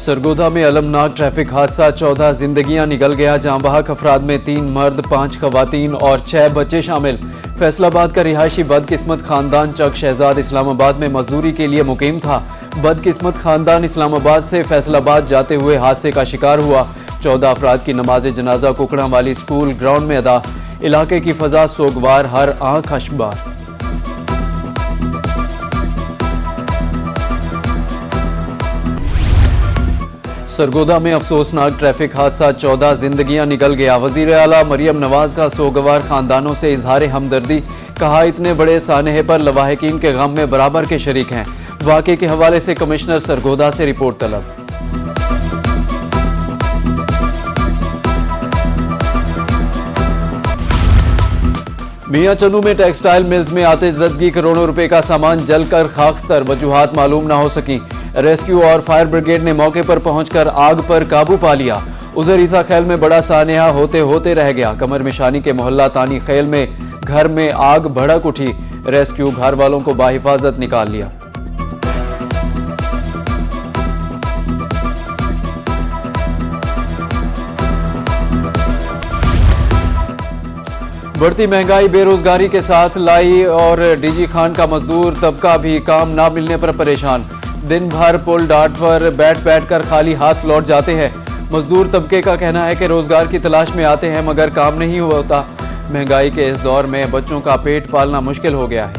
सरगोधा में अलमनाक ट्रैफिक हादसा, 14 जिंदगियां निकल गया। जाँ बहक अफराद में 3 मर्द, 5 खवातीन और 6 बच्चे शामिल। फैसलाबाद का रिहायशी बदकिस्मत खानदान चक शहजाद इस्लामाबाद में मजदूरी के लिए मुकीम था। बदकिस्मत खानदान इस्लामाबाद से फैसलाबाद जाते हुए हादसे का शिकार हुआ। 14 अफराद की नमाज जनाजा कुकड़ा वाली स्कूल ग्राउंड में अदा। इलाके की फजा सोगवार, हर आंख अशकबार। सरगोधा में अफसोसनाक ट्रैफिक हादसा, 14 जिंदगियां निकल गया। वजीर आला मरियम नवाज का सोगवार खानदानों से इजहार हमदर्दी। कहा, इतने बड़े सानहे पर लवाहिकीन के गम में बराबर के शरीक हैं। वाक़े के हवाले से कमिश्नर सरगोधा से रिपोर्ट तलब। मियां चंदू में टेक्सटाइल मिल्स में आतिशज़दगी, करोड़ों रुपए का सामान जलकर खाकस्तर, वजूहात मालूम न हो सकी। रेस्क्यू और फायर ब्रिगेड ने मौके पर पहुंचकर आग पर काबू पा लिया। उधर ईसा खैल में बड़ा सानहा होते होते रह गया। कमर मिशानी के मोहल्ला तानी खैल में घर में आग भड़क उठी। रेस्क्यू घर वालों को बाहिफाजत निकाल लिया। बढ़ती महंगाई बेरोजगारी के साथ लाई और डीजी खान का मजदूर तबका भी काम ना मिलने पर परेशान। दिन भर पुल डाट पर बैठ कर खाली हाथ लौट जाते हैं। मजदूर तबके का कहना है कि रोजगार की तलाश में आते हैं मगर काम नहीं होता। महंगाई के इस दौर में बच्चों का पेट पालना मुश्किल हो गया है।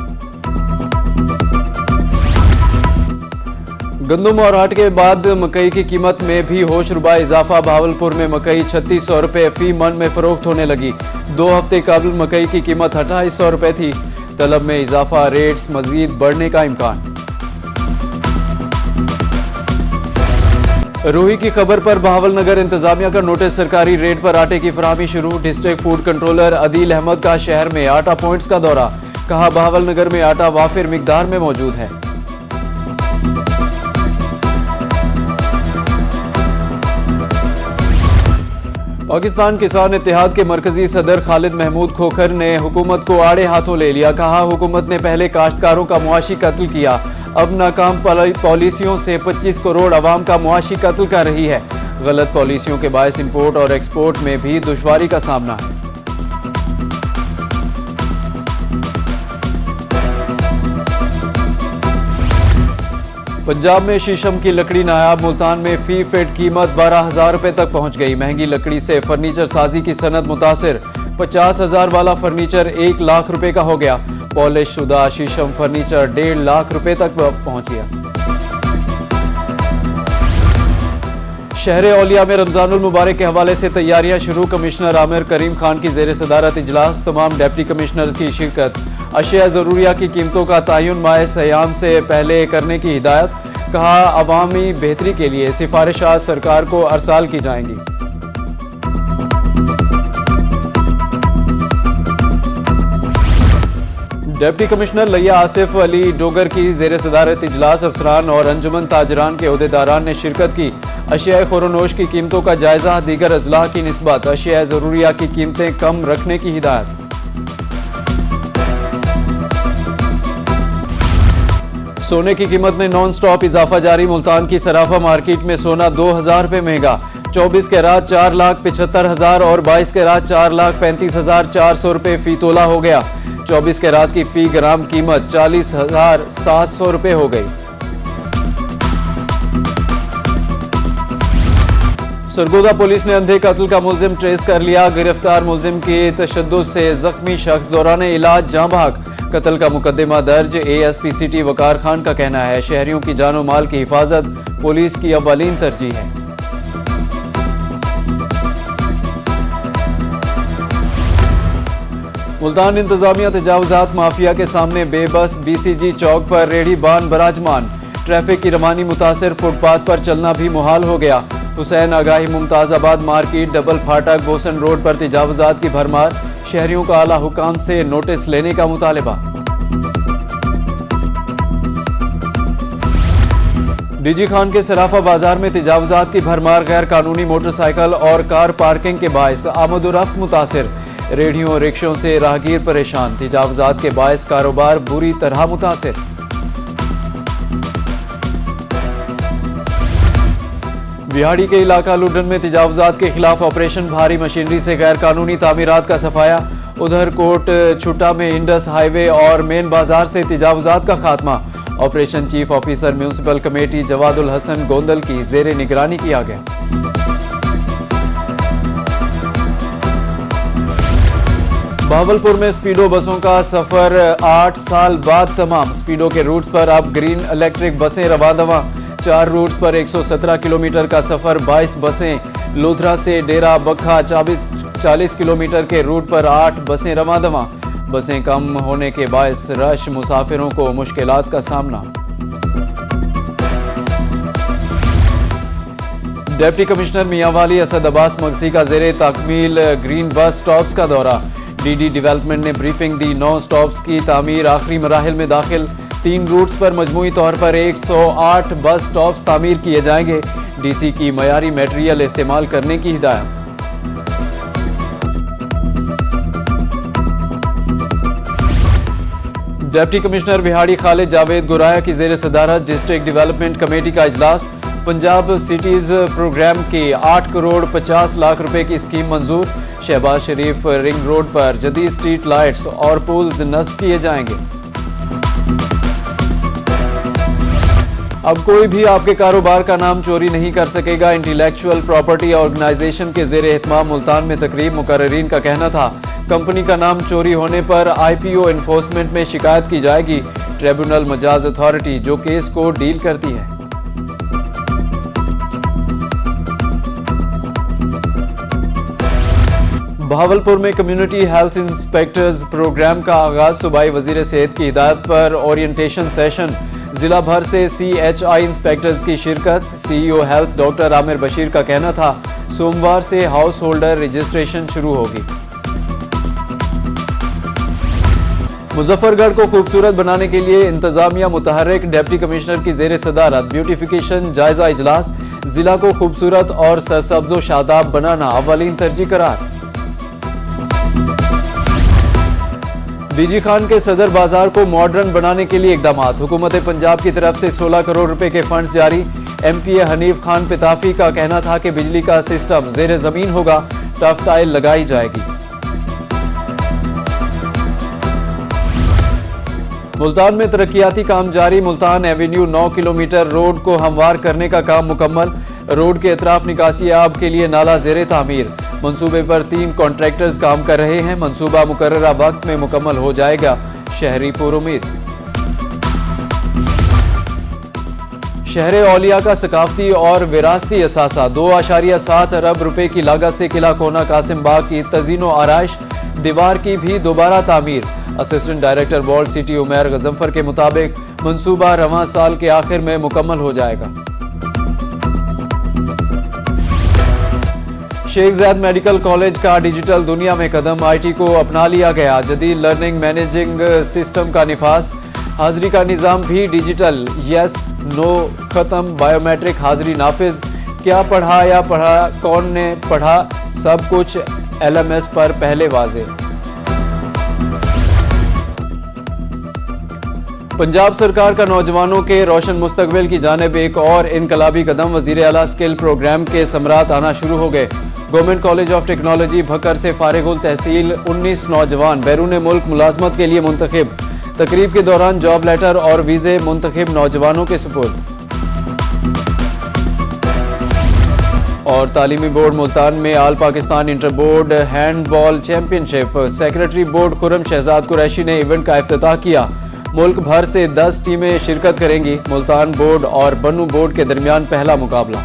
गंदम और आटे के बाद मकई की कीमत में भी होशरुबा इजाफा। भावलपुर में मकई 3600 रुपए फी मन में फरोख्त होने लगी। 2 हफ्ते कबल मकई की कीमत 2800 रुपए थी। तलब में इजाफा, रेट्स मजीद बढ़ने का इम्कान। रूही की खबर पर बहावल नगर इंतजामिया का नोटिस, सरकारी रेट पर आटे की फराहमी शुरू। District food controller Adeel Ahmed का शहर में आटा पॉइंट्स का दौरा। कहा, बहावल नगर में आटा वाफिर मिकदार में मौजूद है। पाकिस्तान किसान इत्तेहाद के मरकजी सदर खालिद महमूद खोखर ने हुकूमत को आड़े हाथों ले लिया। कहा, हुकूमत ने पहले काश्तकारों का मुआशी कत्ल किया, अब नाकाम पॉलिसियों से 25 करोड़ अवाम का मुआशी कत्ल कर रही है। गलत पॉलिसियों के बायस इंपोर्ट और एक्सपोर्ट में भी दुश्वारी का सामना है। पंजाब में शीशम की लकड़ी नायाब। मुल्तान में फी फिट कीमत 12,000 रुपए तक पहुंच गई। महंगी लकड़ी से फर्नीचर साजी की सनत मुतासिर। 50,000 वाला फर्नीचर 1 लाख रुपए का हो गया। पॉलिश शुदा शीशम फर्नीचर 1.5 लाख रुपए तक पहुंच गया। शहर औलिया में रमजानुल मुबारक के हवाले से तैयारियां शुरू। कमिश्नर आमिर करीम खान की जेर सदारत इजलास, तमाम डिप्टी कमिश्नर की शिरकत। अशिया जरूरिया की कीमतों का तयन माह सयाम से पहले करने की हिदायत। कहा, अवामी बेहतरी के लिए सिफारिशात सरकार को अरसाल की जाएंगी। डिप्टी कमिश्नर लिया आसिफ अली डोगर की जेर सदारत इजलास, अफसरान और अंजुमन ताजरान के ओहदेदारान ने शिरकत की। अशिया खुरोनोश की कीमतों का जायजा, दीगर अजला की निस्बत। अशिया जरूरिया की कीमतें कम रखने की हिदायत। सोने की कीमत में नॉन स्टॉप इजाफा जारी। मुल्तान की सराफा मार्केट में सोना 2,000 रुपए महंगा। 24 कैरात 4,75,000 और 22 कैरात 4,35,400 रुपए फी तोला हो गया। 24 कैरात की फी ग्राम कीमत 40,700 रुपए हो गई। सरगोधा पुलिस ने अंधे कत्ल का मुलजिम ट्रेस कर लिया। गिरफ्तार मुलजिम के तशद्दुद से जख्मी शख्स दौरान इलाज जाँ बहक। कत्ल का मुकदमा दर्ज। एएसपी सिटी वकार खान का कहना है, शहरियों की जानो माल की हिफाजत पुलिस की अव्वलीन तरजीह है। मुल्तान इंतजामिया तजावुजात माफिया के सामने बेबस। बीसीजी चौक पर रेहड़ी बान बराजमान। ट्रैफिक की रवानी मुतासिर, फुटपाथ पर चलना भी मुहाल हो गया। हुसैन आगाही मुमताजाबाद मार्केट, डबल फाटक, बोसन रोड पर तजावुजात की भरमार। शहरियों का आला हुकाम से नोटिस लेने का मुतालिबा। डीजी खान के सराफा बाजार में तजावुजात की भरमार। गैर कानूनी मोटरसाइकिल और कार पार्किंग के बायस आमदोरफ्त मुतासिर। रेहड़ियों रिक्शों से राहगीर परेशान। तजावुजात के बायस कारोबार बुरी तरह मुतासिर। बिहाड़ी के इलाका लुडन में तजावुजात के खिलाफ ऑपरेशन, भारी मशीनरी से गैर कानूनी तामीरात का सफाया। उधर कोट छुट्टा में इंडस हाईवे और मेन बाजार से तजावुजात का खात्मा। Operation chief officer municipal committee Jawadul Hasan Gondal की जेर निगरानी किया गया। भावलपुर में स्पीडो बसों का सफर 8 साल बाद तमाम। स्पीडो के रूट्स पर अब ग्रीन इलेक्ट्रिक बसें रवादवा। 4 रूट्स पर 117 किलोमीटर का सफर, 22 बसें। लोधरा से डेरा बखा 40 किलोमीटर के रूट पर 8 बसें रवादवा। बसें कम होने के बायस रश मुसाफिरों को मुश्किलात का सामना। डिप्टी कमिश्नर मियांवाली असद अब्बास मगसी का जेरे ताकमील ग्रीन बस स्टॉप्स का दौरा। डीडी डेवलपमेंट ने ब्रीफिंग दी। 9 स्टॉप्स की तामीर आखिरी मराहिल में दाखिल। 3 रूट्स पर मजमूई तौर पर 108 बस स्टॉप्स तामीर किए जाएंगे। डीसी की मयारी मटेरियल इस्तेमाल करने की हिदायत। डिप्टी कमिश्नर बिहाड़ी खालिद जावेद गुराया की जेर सदारत डिस्ट्रिक्ट डेवलपमेंट कमेटी का इजलास। पंजाब सिटीज प्रोग्राम की 8 करोड़ 50 लाख रुपए की स्कीम मंजूर। शहबाज शरीफ रिंग रोड पर जदीद स्ट्रीट लाइट्स और पुल्स नस्ब किए जाएंगे। अब कोई भी आपके कारोबार का नाम चोरी नहीं कर सकेगा। इंटेलेक्चुअल प्रॉपर्टी ऑर्गेनाइजेशन के जेर एहतमाम मुल्तान में तकरीब। मुकर्ररीन का कहना था कंपनी का नाम चोरी होने पर IPO एनफोर्समेंट में शिकायत की जाएगी। ट्रिब्यूनल मजाज अथॉरिटी जो केस को डील करती है। भावलपुर में कम्युनिटी हेल्थ इंस्पेक्टर्स प्रोग्राम का आगाज। सूबाई वजीर सेहत की हिदायत पर ओरिएंटेशन सेशन। जिला भर से CHI इंस्पेक्टर्स की शिरकत। CEO health doctor Aamir Bashir का कहना था सोमवार से हाउस होल्डर रजिस्ट्रेशन शुरू होगी। मुजफ्फरगढ़ को खूबसूरत बनाने के लिए इंतजामिया मुतहर्रिक। डिप्टी कमिश्नर की जेर सदारत ब्यूटिफिकेशन जायजा इजलास। जिला को खूबसूरत और सरसब्जो शादाब बनाना अव्वलीन तरजीह करार। डीजी खान के सदर बाजार को मॉडर्न बनाने के लिए इकदाम। हुकूमत पंजाब की तरफ से 16 करोड़ रुपए के फंड जारी। MPA हनीफ खान पिताफी का कहना था कि बिजली का सिस्टम जेर जमीन होगा, टफ टाइल लगाई जाएगी। मुल्तान में तरक्याती काम जारी। मुल्तान एवेन्यू 9 किलोमीटर रोड को हमवार करने का काम मुकम्मल। रोड के अतराफ निकासी आब के लिए नाला जेर तामीर। मंसूबे पर 3 कॉन्ट्रैक्टर्स काम कर रहे हैं। मंसूबा मुकर्ररा वक्त में मुकम्मल हो जाएगा, शहरी पुरुमीद। शहर औलिया का सकाफती और विरासती असासा। 2.7 अरब रुपए की लागत से किला कोना कासिम बाग की तजीनो आराइश। दीवार की भी दोबारा तामीर। Assistant director walled city Umair Ghazanfar के मुताबिक मंसूबा रवां साल के आखिर में मुकम्मल हो जाएगा। शेख ज़ायद मेडिकल कॉलेज का डिजिटल दुनिया में कदम। IT को अपना लिया गया। जदीद लर्निंग मैनेजिंग सिस्टम का निफाज। हाजिरी का निजाम भी डिजिटल। यस नो खत्म, बायोमेट्रिक हाजिरी नाफिज। क्या पढ़ा या पढ़ा, कौन ने पढ़ा, सब कुछ LMS पर पहले वाजे। पंजाब सरकार का नौजवानों के रोशन मुस्तकबिल की जानिब एक और इनकलाबी कदम। वजीर आला स्किल प्रोग्राम के समरात आना शुरू हो गए। गवर्नमेंट कॉलेज ऑफ टेक्नोलॉजी भकर से फारिगुल तहसील 19 नौजवान बैरून मुल्क मुलाजमत के लिए मुंतखब। तकरीब के दौरान जॉब लेटर और वीजे मुंतखब नौजवानों के सुपुर्द। और तालीमी बोर्ड मुल्तान में all Pakistan inter board handball championship. Secretary board Khurram Shahzad Qureshi ने इवेंट का इफ्तिताह किया। मुल्क भर से 10 टीमें शिरकत करेंगी। मुल्तान बोर्ड और बन्नू बोर्ड के दरमियान पहला मुकाबला।